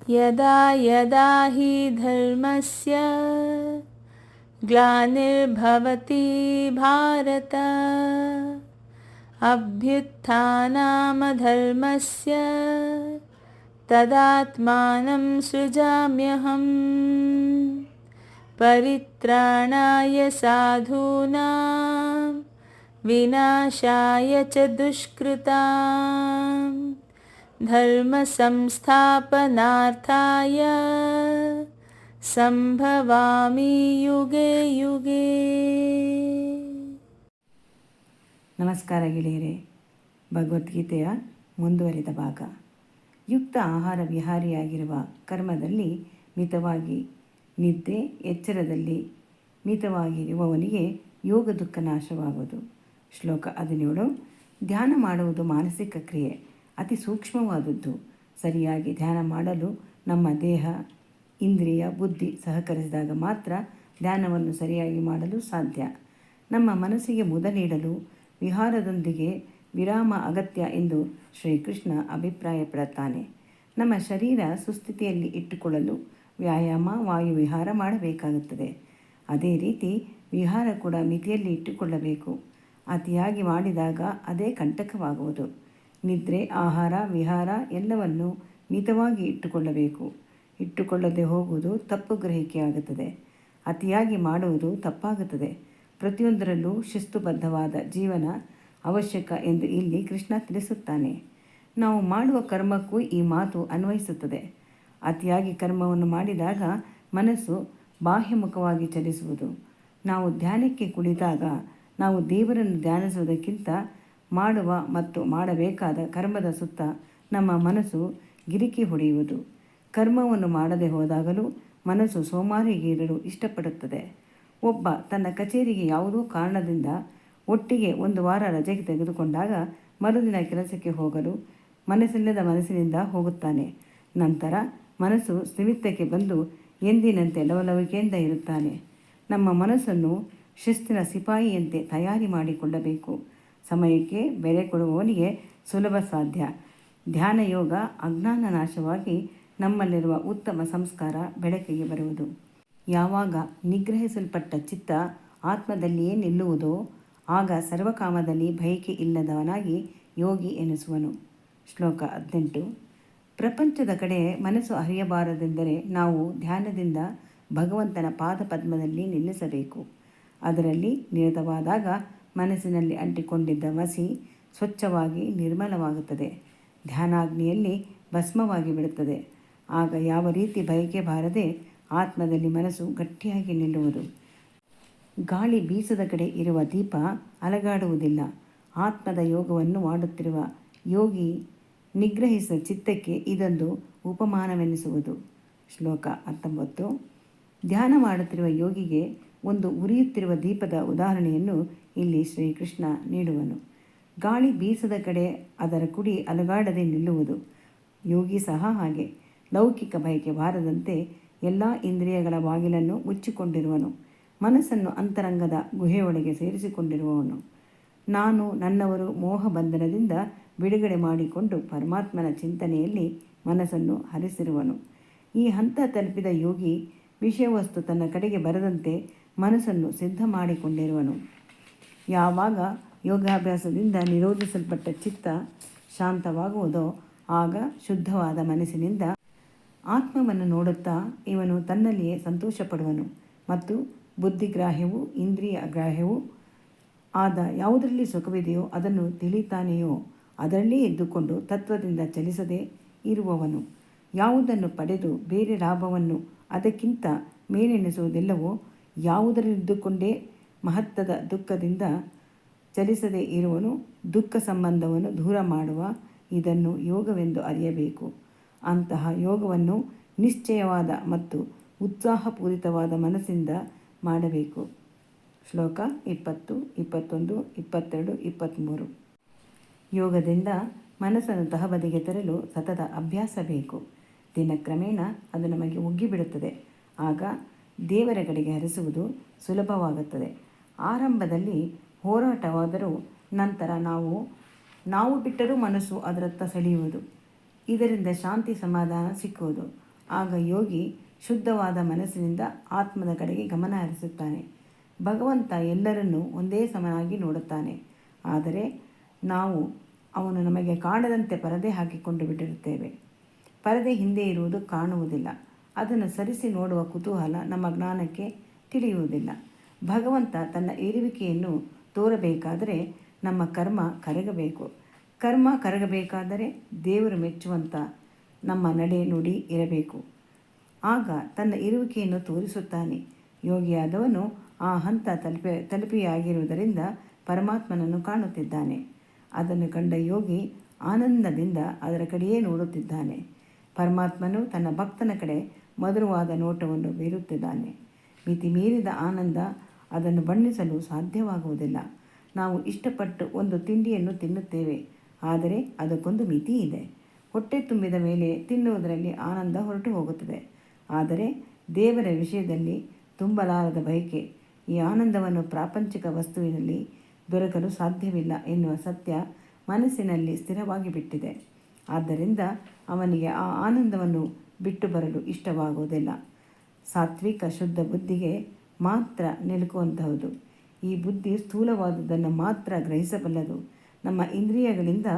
ಯದಾ ಯದಾ ಹಿ ಧರ್ಮಸ್ಯ ಗ್ಲಾನಿರ್ಭವತಿ ಭಾರತ ಅಭ್ಯುತ್ಥಾನಮಧರ್ಮಸ್ಯ ತದಾತ್ಮಾನಂ ಸೃಜಾಮ್ಯಹಂ ಪರಿತ್ರಾಣಾಯ ಸಾಧೂನಾಂ ವಿನಾಶಾಯ ಚ ದುಷ್ಕೃತಾಂ ಧರ್ಮ ಸಂಸ್ಥಾಪನಾರ್ಥಾಯ ಸಂಭವಾಮಿ ಯುಗೆ ಯುಗೆ. ನಮಸ್ಕಾರ ಗೆಳೆಯರೇ. ಭಗವದ್ಗೀತೆಯ ಮುಂದುವರಿದ ಭಾಗ. ಯುಕ್ತ ಆಹಾರ ವಿಹಾರಿಯಾಗಿರುವ ಕರ್ಮದಲ್ಲಿ ಮಿತವಾಗಿ, ನಿದ್ದೆ ಎಚ್ಚರದಲ್ಲಿ ಮಿತವಾಗಿರುವವನಿಗೆ ಯೋಗ ದುಃಖ ನಾಶವಾಗುವುದು. ಶ್ಲೋಕ 17. ಧ್ಯಾನ ಮಾಡುವುದು ಮಾನಸಿಕ ಕ್ರಿಯೆ, ಅತಿ ಸೂಕ್ಷ್ಮವಾದದ್ದು. ಸರಿಯಾಗಿ ಧ್ಯಾನ ಮಾಡಲು ನಮ್ಮ ದೇಹ, ಇಂದ್ರಿಯ, ಬುದ್ಧಿ ಸಹಕರಿಸಿದಾಗ ಮಾತ್ರ ಧ್ಯಾನವನ್ನು ಸರಿಯಾಗಿ ಮಾಡಲು ಸಾಧ್ಯ. ನಮ್ಮ ಮನಸ್ಸಿಗೆ ಮುದ ನೀಡಲು ವಿಹಾರದೊಂದಿಗೆ ವಿರಾಮ ಅಗತ್ಯ ಎಂದು ಶ್ರೀಕೃಷ್ಣ ಅಭಿಪ್ರಾಯಪಡುತ್ತಾನೆ. ನಮ್ಮ ಶರೀರ ಸುಸ್ಥಿತಿಯಲ್ಲಿ ಇಟ್ಟುಕೊಳ್ಳಲು ವ್ಯಾಯಾಮ, ವಾಯುವಿಹಾರ ಮಾಡಬೇಕಾಗುತ್ತದೆ. ಅದೇ ರೀತಿ ವಿಹಾರ ಕೂಡ ಮಿತಿಯಲ್ಲಿ ಇಟ್ಟುಕೊಳ್ಳಬೇಕು. ಅತಿಯಾಗಿ ಮಾಡಿದಾಗ ಅದೇ ಕಂಟಕವಾಗುವುದು. ನಿದ್ರೆ, ಆಹಾರ, ವಿಹಾರ ಎಲ್ಲವನ್ನು ಮಿತವಾಗಿ ಇಟ್ಟುಕೊಳ್ಳಬೇಕು. ಇಟ್ಟುಕೊಳ್ಳದೆ ಹೋಗುವುದು ತಪ್ಪು ಗ್ರಹಿಕೆಯಾಗುತ್ತದೆ. ಅತಿಯಾಗಿ ಮಾಡುವುದು ತಪ್ಪಾಗುತ್ತದೆ. ಪ್ರತಿಯೊಂದರಲ್ಲೂ ಶಿಸ್ತುಬದ್ಧವಾದ ಜೀವನ ಅವಶ್ಯಕ ಎಂದು ಇಲ್ಲಿ ಕೃಷ್ಣ ತಿಳಿಸುತ್ತಾನೆ. ನಾವು ಮಾಡುವ ಕರ್ಮಕ್ಕೂ ಈ ಮಾತು ಅನ್ವಯಿಸುತ್ತದೆ. ಅತಿಯಾಗಿ ಕರ್ಮವನ್ನು ಮಾಡಿದಾಗ ಮನಸ್ಸು ಬಾಹ್ಯಮುಖವಾಗಿ ಚಲಿಸುವುದು. ನಾವು ಧ್ಯಾನಕ್ಕೆ ಕುಳಿತಾಗ ನಾವು ದೇವರನ್ನು ಧ್ಯಾನಿಸುವುದಕ್ಕಿಂತ ಮಾಡುವ ಮತ್ತು ಮಾಡಬೇಕಾದ ಕರ್ಮದ ಸುತ್ತ ನಮ್ಮ ಮನಸ್ಸು ಗಿರಿಕಿ ಹೊಡೆಯುವುದು. ಕರ್ಮವನ್ನು ಮಾಡದೆ ಹೋದಾಗಲೂ ಮನಸ್ಸು ಸೋಮಾರಿಗೀರಲು ಇಷ್ಟಪಡುತ್ತದೆ. ಒಬ್ಬ ತನ್ನ ಕಚೇರಿಗೆ ಯಾವುದೋ ಕಾರಣದಿಂದ ಒಟ್ಟಿಗೆ 1 ವಾರ ರಜೆಗೆ ತೆಗೆದುಕೊಂಡಾಗ ಮರುದಿನ ಕೆಲಸಕ್ಕೆ ಹೋಗಲು ಮನಸ್ಸಿಲ್ಲದ ಮನಸ್ಸಿನಿಂದ ಹೋಗುತ್ತಾನೆ. ನಂತರ ಮನಸ್ಸು ಸ್ಥಿಮಿತಕ್ಕೆ ಬಂದು ಎಂದಿನಂತೆ ಲವಲವಿಕೆಯಿಂದ ಇರುತ್ತಾನೆ. ನಮ್ಮ ಮನಸ್ಸನ್ನು ಶಿಸ್ತಿನ ಸಿಪಾಯಿಯಂತೆ ತಯಾರಿ ಮಾಡಿಕೊಳ್ಳಬೇಕು. ಸಮಯಕ್ಕೆ ಬೆಲೆ ಕೊಡುವವನಿಗೆ ಸುಲಭ ಸಾಧ್ಯ. ಧ್ಯಾನ ಯೋಗ ಅಜ್ಞಾನ ನಾಶವಾಗಿ ನಮ್ಮಲ್ಲಿರುವ ಉತ್ತಮ ಸಂಸ್ಕಾರ ಬೆಳಕಿಗೆ ಬರುವುದು. ಯಾವಾಗ ನಿಗ್ರಹಿಸಲ್ಪಟ್ಟ ಚಿತ್ತ ಆತ್ಮದಲ್ಲಿಯೇ ನಿಲ್ಲುವುದೋ ಆಗ ಸರ್ವಕಾಮದಲ್ಲಿ ಬಯಕೆ ಇಲ್ಲದವನಾಗಿ ಯೋಗಿ ಎನಿಸುವನು. ಶ್ಲೋಕ 18. ಪ್ರಪಂಚದ ಕಡೆ ಮನಸ್ಸು ಹರಿಯಬಾರದೆಂದರೆ ನಾವು ಧ್ಯಾನದಿಂದ ಭಗವಂತನ ಪಾದಪದ್ಮದಲ್ಲಿ ನಿಲ್ಲಿಸಬೇಕು. ಅದರಲ್ಲಿ ನಿರತವಾದಾಗ ಮನಸ್ಸಿನಲ್ಲಿ ಅಂಟಿಕೊಂಡಿದ್ದ ಮಸಿ ಸ್ವಚ್ಛವಾಗಿ ನಿರ್ಮಲವಾಗುತ್ತದೆ. ಧ್ಯಾನಾಗ್ನಿಯಲ್ಲಿ ಭಸ್ಮವಾಗಿ ಬಿಡುತ್ತದೆ. ಆಗ ಯಾವ ರೀತಿ ಬಯಕೆ ಬಾರದೆ ಆತ್ಮದಲ್ಲಿ ಮನಸ್ಸು ಗಟ್ಟಿಯಾಗಿ ನಿಲ್ಲುವುದು. ಗಾಳಿ ಬೀಸದ ಕಡೆ ಇರುವ ದೀಪ ಅಲಗಾಡುವುದಿಲ್ಲ. ಆತ್ಮದ ಯೋಗವನ್ನು ಮಾಡುತ್ತಿರುವ ಯೋಗಿ ನಿಗ್ರಹಿಸಿದ ಚಿತ್ತಕ್ಕೆ ಇದೊಂದು ಉಪಮಾನವೆನಿಸುವುದು. ಶ್ಲೋಕ 19. ಧ್ಯಾನ ಮಾಡುತ್ತಿರುವ ಯೋಗಿಗೆ ಒಂದು ಉರಿಯುತ್ತಿರುವ ದೀಪದ ಉದಾಹರಣೆಯನ್ನು ಇಲ್ಲಿ ಶ್ರೀಕೃಷ್ಣ ನೀಡುವನು. ಗಾಳಿ ಬೀಸದ ಕಡೆ ಅದರ ಕುಡಿ ಅಲಗಾಡದೆ ನಿಲ್ಲುವುದು. ಯೋಗಿ ಸಹ ಹಾಗೆ. ಲೌಕಿಕ ಬಯಕೆ ಬಾರದಂತೆ ಎಲ್ಲ ಇಂದ್ರಿಯಗಳ ಬಾಗಿಲನ್ನು ಮುಚ್ಚಿಕೊಂಡಿರುವನು. ಮನಸ್ಸನ್ನು ಅಂತರಂಗದ ಗುಹೆಯೊಳಗೆ ಸೇರಿಸಿಕೊಂಡಿರುವವನು. ನಾನು ನನ್ನವರು ಮೋಹ ಬಂಧನದಿಂದ ಬಿಡುಗಡೆ ಮಾಡಿಕೊಂಡು ಪರಮಾತ್ಮನ ಚಿಂತನೆಯಲ್ಲಿ ಮನಸ್ಸನ್ನು ಹರಿಸಿರುವನು. ಈ ಹಂತ ತಲುಪಿದ ಯೋಗಿ ವಿಷಯವಸ್ತು ತನ್ನ ಕಡೆಗೆ ಬರದಂತೆ ಮನಸ್ಸನ್ನು ಸಿದ್ಧ ಮಾಡಿಕೊಂಡಿರುವನು. ಯಾವಾಗ ಯೋಗಾಭ್ಯಾಸದಿಂದ ನಿರೋಧಿಸಲ್ಪಟ್ಟ ಚಿತ್ತ ಶಾಂತವಾಗುವುದೋ ಆಗ ಶುದ್ಧವಾದ ಮನಸ್ಸಿನಿಂದ ಆತ್ಮವನ್ನು ನೋಡುತ್ತಾ ಇವನು ತನ್ನಲ್ಲಿಯೇ ಸಂತೋಷಪಡುವನು ಮತ್ತು ಬುದ್ಧಿಗ್ರಾಹ್ಯವೂ ಇಂದ್ರಿಯ ಗ್ರಾಹ್ಯವೂ ಆದ ಯಾವುದರಲ್ಲಿ ಸುಖವಿದೆಯೋ ಅದನ್ನು ತಿಳಿತಾನೆಯೋ ಅದರಲ್ಲೇ ಇದ್ದುಕೊಂಡು ತತ್ವದಿಂದ ಚಲಿಸದೇ ಇರುವವನು. ಯಾವುದನ್ನು ಪಡೆದು ಬೇರೆ ಲಾಭವನ್ನು ಅದಕ್ಕಿಂತ ಮೇಲೆನಿಸುವುದಿಲ್ಲವೋ ಯಾವುದರಲ್ಲಿದ್ದುಕೊಂಡೇ ಮಹತ್ತದ ದುಃಖದಿಂದ ಚಲಿಸದೇ ಇರುವನು ದುಃಖ ಸಂಬಂಧವನ್ನು ದೂರ ಮಾಡುವ. ಇದನ್ನು ಯೋಗವೆಂದು ಅರಿಯಬೇಕು. ಅಂತಹ ಯೋಗವನ್ನು ನಿಶ್ಚಯವಾದ ಮತ್ತು ಉತ್ಸಾಹಪೂರಿತವಾದ ಮನಸ್ಸಿಂದ ಮಾಡಬೇಕು. ಶ್ಲೋಕ 20, 21, 22, 23. ಯೋಗದಿಂದ ಮನಸ್ಸನ್ನು ತಹಬದಿಗೆ ತರಲು ಸತತ ಅಭ್ಯಾಸ ಬೇಕು. ದಿನಕ್ರಮೇಣ ಅದು ನಮಗೆ ಉಗ್ಗಿಬಿಡುತ್ತದೆ. ಆಗ ದೇವರ ಕಡೆಗೆ ಹರಿಸುವುದು ಸುಲಭವಾಗುತ್ತದೆ. ಆರಂಭದಲ್ಲಿ ಹೋರಾಟವಾದರೂ ನಂತರ ನಾವು ಬಿಟ್ಟರೂ ಮನಸ್ಸು ಅದರತ್ತ ಸೆಳೆಯುವುದು. ಇದರಿಂದ ಶಾಂತಿ ಸಮಾಧಾನ ಸಿಕ್ಕುವುದು. ಆಗ ಯೋಗಿ ಶುದ್ಧವಾದ ಮನಸ್ಸಿನಿಂದ ಆತ್ಮದ ಕಡೆಗೆ ಗಮನ ಹರಿಸುತ್ತಾನೆ. ಭಗವಂತ ಎಲ್ಲರನ್ನೂ ಒಂದೇ ಸಮನಾಗಿ ನೋಡುತ್ತಾನೆ. ಆದರೆ ನಾವು ಅವನು ನಮಗೆ ಕಾಣದಂತೆ ಪರದೆ ಹಾಕಿಕೊಂಡು ಬಿಟ್ಟಿರುತ್ತೇವೆ. ಪರದೆ ಹಿಂದೆ ಇರುವುದು ಕಾಣುವುದಿಲ್ಲ. ಅದನ್ನು ಸರಿಸಿ ನೋಡುವ ಕುತೂಹಲ ನಮ್ಮ ಜ್ಞಾನಕ್ಕೆ ತಿಳಿಯುವುದಿಲ್ಲ. ಭಗವಂತ ತನ್ನ ಇರುವಿಕೆಯನ್ನು ತೋರಬೇಕಾದರೆ ನಮ್ಮ ಕರ್ಮ ಕರಗಬೇಕು. ಕರ್ಮ ಕರಗಬೇಕಾದರೆ ದೇವರು ಮೆಚ್ಚುವಂಥ ನಮ್ಮ ನಡೆ ನುಡಿ ಇರಬೇಕು. ಆಗ ತನ್ನ ಇರುವಿಕೆಯನ್ನು ತೋರಿಸುತ್ತಾನೆ. ಯೋಗಿಯಾದವನು ಆ ಹಂತ ತಲುಪಿಯಾಗಿರುವುದರಿಂದ ಪರಮಾತ್ಮನನ್ನು ಕಾಣುತ್ತಿದ್ದಾನೆ. ಅದನ್ನು ಕಂಡ ಯೋಗಿ ಆನಂದದಿಂದ ಅದರ ಕಡೆಯೇ ನೋಡುತ್ತಿದ್ದಾನೆ. ಪರಮಾತ್ಮನು ತನ್ನ ಭಕ್ತನ ಕಡೆ ಮಧುರವಾದ ನೋಟವನ್ನು ಬೀರುತ್ತಿದ್ದಾನೆ. ಮಿತಿ ಮೀರಿದ ಆನಂದ ಅದನ್ನು ಬಣ್ಣಿಸಲು ಸಾಧ್ಯವಾಗುವುದಿಲ್ಲ. ನಾವು ಇಷ್ಟಪಟ್ಟು ಒಂದು ತಿಂಡಿಯನ್ನು ತಿನ್ನುತ್ತೇವೆ, ಆದರೆ ಅದಕ್ಕೊಂದು ಮಿತಿ ಇದೆ. ಹೊಟ್ಟೆ ತುಂಬಿದ ಮೇಲೆ ತಿನ್ನುವುದರಲ್ಲಿ ಆನಂದ ಹೊರಟು ಹೋಗುತ್ತದೆ. ಆದರೆ ದೇವರ ವಿಷಯದಲ್ಲಿ ತುಂಬಲಾರದ ಬಯಕೆ, ಈ ಆನಂದವನ್ನು ಪ್ರಾಪಂಚಿಕ ವಸ್ತುವಿನಲ್ಲಿ ದೊರಕಲು ಸಾಧ್ಯವಿಲ್ಲ ಎನ್ನುವ ಸತ್ಯ ಮನಸ್ಸಿನಲ್ಲಿ ಸ್ಥಿರವಾಗಿ ಬಿಟ್ಟಿದೆ. ಆದ್ದರಿಂದ ಅವನಿಗೆ ಆ ಆನಂದವನ್ನು ಬಿಟ್ಟು ಬರಲು ಇಷ್ಟವಾಗುವುದಿಲ್ಲ. ಸಾತ್ವಿಕ ಶುದ್ಧ ಬುದ್ಧಿಗೆ ಮಾತ್ರ ನಿಲುಕುವಂತಹದ್ದು. ಈ ಬುದ್ಧಿ ಸ್ಥೂಲವಾದುದನ್ನು ಮಾತ್ರ ಗ್ರಹಿಸಬಲ್ಲದು. ನಮ್ಮ ಇಂದ್ರಿಯಗಳಿಂದ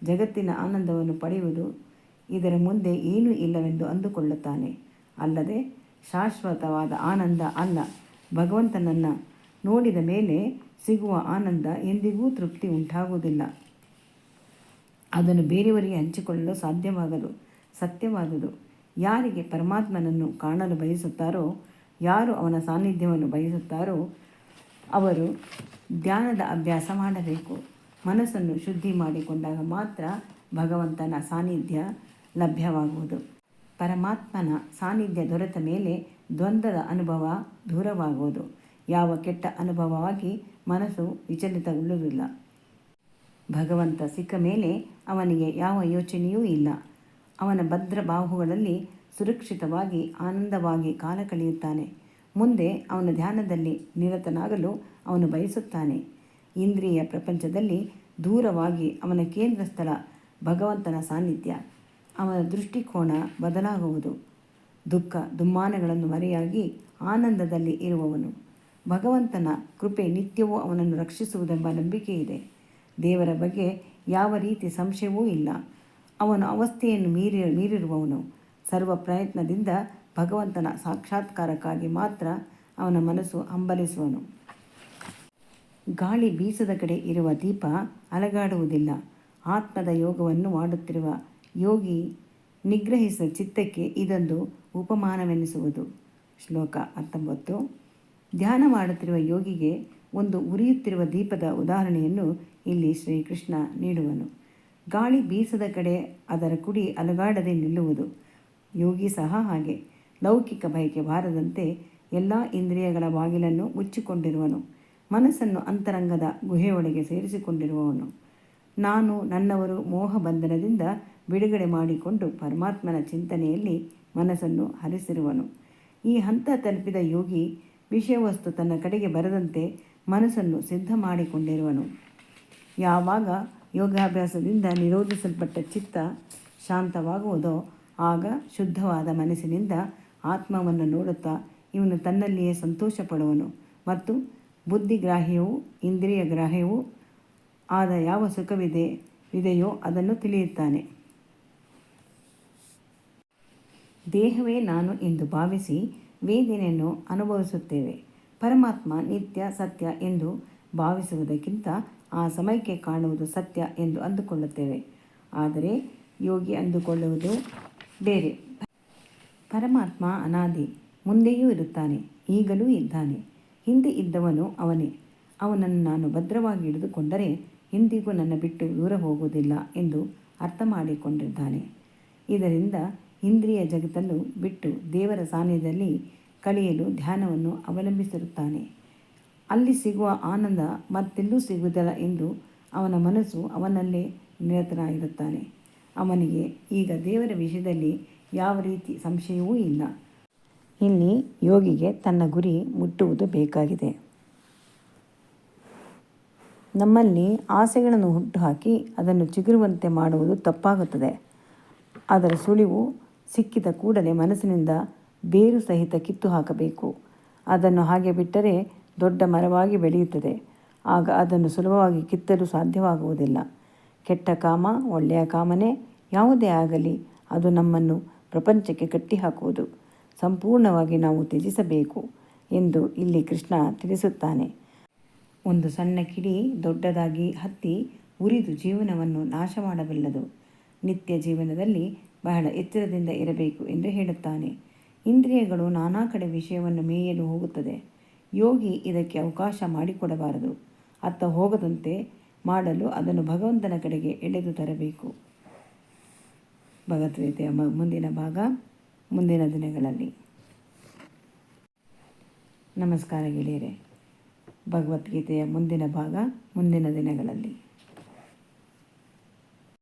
ಜಗತ್ತಿನ ಆನಂದವನ್ನು ಪಡೆಯುವುದು ಇದರ ಮುಂದೆ ಏನೂ ಇಲ್ಲವೆಂದು ಅಂದುಕೊಳ್ಳುತ್ತಾನೆ. ಅಲ್ಲದೆ ಶಾಶ್ವತವಾದ ಆನಂದ ಅಲ್ಲ. ಭಗವಂತನನ್ನು ನೋಡಿದ ಮೇಲೆ ಸಿಗುವ ಆನಂದ ಎಂದಿಗೂ ತೃಪ್ತಿ ಉಂಟಾಗುವುದಿಲ್ಲ. ಅದನ್ನು ಬೇರೆಯವರಿಗೆ ಹಂಚಿಕೊಳ್ಳಲು ಸಾಧ್ಯವಾಗದು. ಸತ್ಯವಾದುದು. ಯಾರಿಗೆ ಪರಮಾತ್ಮನನ್ನು ಕಾಣಲು ಬಯಸುತ್ತಾರೋ, ಯಾರು ಅವನ ಸಾನ್ನಿಧ್ಯವನ್ನು ಬಯಸುತ್ತಾರೋ ಅವರು ಧ್ಯಾನದ ಅಭ್ಯಾಸ ಮಾಡಬೇಕು. ಮನಸ್ಸನ್ನು ಶುದ್ಧಿ ಮಾಡಿಕೊಂಡಾಗ ಮಾತ್ರ ಭಗವಂತನ ಸಾನ್ನಿಧ್ಯ ಲಭ್ಯವಾಗುವುದು. ಪರಮಾತ್ಮನ ಸಾನ್ನಿಧ್ಯ ದೊರೆತ ಮೇಲೆ ದ್ವಂದ್ವದ ಅನುಭವ ದೂರವಾಗುವುದು. ಯಾವ ಕೆಟ್ಟ ಅನುಭವವಾಗಿ ಮನಸ್ಸು ವಿಚಲಿತಗೊಳ್ಳುವುದಿಲ್ಲ. ಭಗವಂತ ಸಿಕ್ಕ ಮೇಲೆ ಅವನಿಗೆ ಯಾವ ಯೋಚನೆಯೂ ಇಲ್ಲ. ಅವನ ಭದ್ರ ಬಾಹುಗಳಲ್ಲಿ ಸುರಕ್ಷಿತವಾಗಿ ಆನಂದವಾಗಿ ಕಾಲ ಕಳೆಯುತ್ತಾನೆ. ಮುಂದೆ ಅವನ ಧ್ಯಾನದಲ್ಲಿ ನಿರತನಾಗಲು ಅವನು ಬಯಸುತ್ತಾನೆ. ಇಂದ್ರಿಯ ಪ್ರಪಂಚದಲ್ಲಿ ದೂರವಾಗಿ ಅವನ ಕೇಂದ್ರ ಸ್ಥಳ ಭಗವಂತನ ಸಾನ್ನಿಧ್ಯ. ಅವನ ದೃಷ್ಟಿಕೋನ ಬದಲಾಗುವುದು. ದುಃಖ ದುಮ್ಮಾನಗಳನ್ನು ಮರೆಯಾಗಿ ಆನಂದದಲ್ಲಿ ಇರುವವನು. ಭಗವಂತನ ಕೃಪೆ ನಿತ್ಯವೂ ಅವನನ್ನು ರಕ್ಷಿಸುವುದೆಂಬ ನಂಬಿಕೆ ಇದೆ. ದೇವರ ಬಗ್ಗೆ ಯಾವ ರೀತಿ ಸಂಶಯವೂ ಇಲ್ಲ. ಅವನು ಅವಸ್ಥೆಯನ್ನು ಮೀರಿರುವವನು. ಸರ್ವ ಪ್ರಯತ್ನದಿಂದ ಭಗವಂತನ ಸಾಕ್ಷಾತ್ಕಾರಕ್ಕಾಗಿ ಮಾತ್ರ ಅವನ ಮನಸ್ಸು ಹಂಬಲಿಸುವನು. ಗಾಳಿ ಬೀಸದ ಕಡೆ ಇರುವ ದೀಪ ಅಲಗಾಡುವುದಿಲ್ಲ. ಆತ್ಮದ ಯೋಗವನ್ನು ಮಾಡುತ್ತಿರುವ ಯೋಗಿ ನಿಗ್ರಹಿಸಿದ ಚಿತ್ತಕ್ಕೆ ಇದೊಂದು ಉಪಮಾನವೆನಿಸುವುದು. ಶ್ಲೋಕ 19. ಧ್ಯಾನ ಮಾಡುತ್ತಿರುವ ಯೋಗಿಗೆ ಒಂದು ಉರಿಯುತ್ತಿರುವ ದೀಪದ ಉದಾಹರಣೆಯನ್ನು ಇಲ್ಲಿ ಶ್ರೀಕೃಷ್ಣ ನೀಡುವನು. ಗಾಳಿ ಬೀಸದ ಕಡೆ ಅದರ ಕುಡಿ ಅಲುಗಾಡದೆ ನಿಲ್ಲುವುದು. ಯೋಗಿ ಸಹ ಹಾಗೆ. ಲೌಕಿಕ ಬಯಕೆ ಬಾರದಂತೆ ಎಲ್ಲ ಇಂದ್ರಿಯಗಳ ಬಾಗಿಲನ್ನು ಮುಚ್ಚಿಕೊಂಡಿರುವನು. ಮನಸ್ಸನ್ನು ಅಂತರಂಗದ ಗುಹೆಯೊಳಗೆ ಸೇರಿಸಿಕೊಂಡಿರುವವನು. ನಾನು ನನ್ನವರು ಮೋಹ ಬಂಧನದಿಂದ ಬಿಡುಗಡೆ ಮಾಡಿಕೊಂಡು ಪರಮಾತ್ಮನ ಚಿಂತನೆಯಲ್ಲಿ ಮನಸ್ಸನ್ನು ಹರಿಸಿರುವನು. ಈ ಹಂತ ತಲುಪಿದ ಯೋಗಿ ವಿಷಯವಸ್ತು ತನ್ನ ಕಡೆಗೆ ಬರದಂತೆ ಮನಸ್ಸನ್ನು ಸಿದ್ಧ ಮಾಡಿಕೊಂಡಿರುವನು. ಯಾವಾಗ ಯೋಗಾಭ್ಯಾಸದಿಂದ ನಿರೋಧಿಸಲ್ಪಟ್ಟ ಚಿತ್ತ ಶಾಂತವಾಗುವುದೋ ಆಗ ಶುದ್ಧವಾದ ಮನಸ್ಸಿನಿಂದ ಆತ್ಮವನ್ನು ನೋಡುತ್ತಾ ಇವನು ತನ್ನಲ್ಲಿಯೇ ಸಂತೋಷ ಪಡುವನು ಮತ್ತು ಬುದ್ಧಿಗ್ರಾಹ್ಯವೂ ಇಂದ್ರಿಯ ಗ್ರಾಹ್ಯವೂ ಆದ ಯಾವ ಸುಖವಿದೆಯೋ ಅದನ್ನು ತಿಳಿಯುತ್ತಾನೆ. ದೇಹವೇ ನಾನು ಎಂದು ಭಾವಿಸಿ ವೇದನೆಯನ್ನು ಅನುಭವಿಸುತ್ತೇವೆ. ಪರಮಾತ್ಮ ನಿತ್ಯ ಸತ್ಯ ಎಂದು ಭಾವಿಸುವುದಕ್ಕಿಂತ ಆ ಸಮಯಕ್ಕೆ ಕಾಣುವುದು ಸತ್ಯ ಎಂದು ಅಂದುಕೊಳ್ಳುತ್ತೇವೆ. ಆದರೆ ಯೋಗಿ ಅಂದುಕೊಳ್ಳುವುದು ಬೇರೆ. ಪರಮಾತ್ಮ ಅನಾದಿ, ಮುಂದೆಯೂ ಇರುತ್ತಾನೆ, ಈಗಲೂ ಇದ್ದಾನೆ. ಹಿಂದೆ ಇದ್ದವನು ಅವನೇ. ಅವನನ್ನು ನಾನು ಭದ್ರವಾಗಿ ಹಿಡಿದುಕೊಂಡರೆ ಎಂದಿಗೂ ನನ್ನ ಬಿಟ್ಟು ದೂರ ಹೋಗುವುದಿಲ್ಲ ಎಂದು ಅರ್ಥ ಮಾಡಿಕೊಂಡಿದ್ದಾನೆ. ಇದರಿಂದ ಇಂದ್ರಿಯ ಜಗತ್ತನ್ನು ಬಿಟ್ಟು ದೇವರ ಸಾನ್ನಿಧ್ಯದಲ್ಲಿ ಕಳೆಯಲು ಧ್ಯಾನವನ್ನು ಅವಲಂಬಿಸಿರುತ್ತಾನೆ. ಅಲ್ಲಿ ಸಿಗುವ ಆನಂದ ಮತ್ತೆಲ್ಲೂ ಸಿಗುವುದಿಲ್ಲ ಎಂದು ಅವನ ಮನಸ್ಸು ಅವನಲ್ಲೇ ನಿರತನಾಗಿರುತ್ತಾನೆ. ಅವನಿಗೆ ಈಗ ದೇವರ ವಿಷಯದಲ್ಲಿ ಯಾವ ರೀತಿ ಸಂಶಯವೂ ಇಲ್ಲ. ಇಲ್ಲಿ ಯೋಗಿಗೆ ತನ್ನ ಗುರಿ ಮುಟ್ಟುವುದು ಬೇಕಾಗಿದೆ. ನಮ್ಮಲ್ಲಿ ಆಸೆಗಳನ್ನು ಹುಟ್ಟುಹಾಕಿ ಅದನ್ನು ಚಿಗುರುವಂತೆ ಮಾಡುವುದು ತಪ್ಪಾಗುತ್ತದೆ. ಅದರ ಸುಳಿವು ಸಿಕ್ಕಿದ ಕೂಡಲೇ ಮನಸ್ಸಿನಿಂದ ಬೇರು ಸಹಿತ ಕಿತ್ತು ಹಾಕಬೇಕು. ಅದನ್ನು ಹಾಗೆ ಬಿಟ್ಟರೆ ದೊಡ್ಡ ಮರವಾಗಿ ಬೆಳೆಯುತ್ತದೆ. ಆಗ ಅದನ್ನು ಸುಲಭವಾಗಿ ಕಿತ್ತಲು ಸಾಧ್ಯವಾಗುವುದಿಲ್ಲ. ಕೆಟ್ಟ ಕಾಮ, ಒಳ್ಳೆಯ ಕಾಮನೆ ಯಾವುದೇ ಆಗಲಿ ಅದು ನಮ್ಮನ್ನು ಪ್ರಪಂಚಕ್ಕೆ ಕಟ್ಟಿಹಾಕುವುದು. ಸಂಪೂರ್ಣವಾಗಿ ನಾವು ತ್ಯಜಿಸಬೇಕು ಎಂದು ಇಲ್ಲಿ ಕೃಷ್ಣ ತಿಳಿಸುತ್ತಾನೆ. ಒಂದು ಸಣ್ಣ ಕಿಡಿ ದೊಡ್ಡದಾಗಿ ಹತ್ತಿ ಉರಿದು ಜೀವನವನ್ನು ನಾಶ ಮಾಡಬಲ್ಲದು. ನಿತ್ಯ ಜೀವನದಲ್ಲಿ ಬಹಳ ಎಚ್ಚರದಿಂದ ಇರಬೇಕು ಎಂದು ಹೇಳುತ್ತಾನೆ. ಇಂದ್ರಿಯಗಳು ನಾನಾ ಕಡೆ ವಿಷಯವನ್ನು ಮೇಯಲು ಹೋಗುತ್ತದೆ. ಯೋಗಿ ಇದಕ್ಕೆ ಅವಕಾಶ ಮಾಡಿಕೊಡಬಾರದು. ಅತ್ತ ಹೋಗದಂತೆ ಮಾಡಲು ಅದನ್ನು ಭಗವಂತನ ಕಡೆಗೆ ಎಳೆದು ತರಬೇಕು. ಭಗವದ್ಗೀತೆಯ ಮುಂದಿನ ಭಾಗ ಮುಂದಿನ ದಿನಗಳಲ್ಲಿ. ನಮಸ್ಕಾರ ಗೆಳೆಯರೆ. ಭಗವದ್ಗೀತೆಯ ಮುಂದಿನ ಭಾಗ ಮುಂದಿನ ದಿನಗಳಲ್ಲಿ.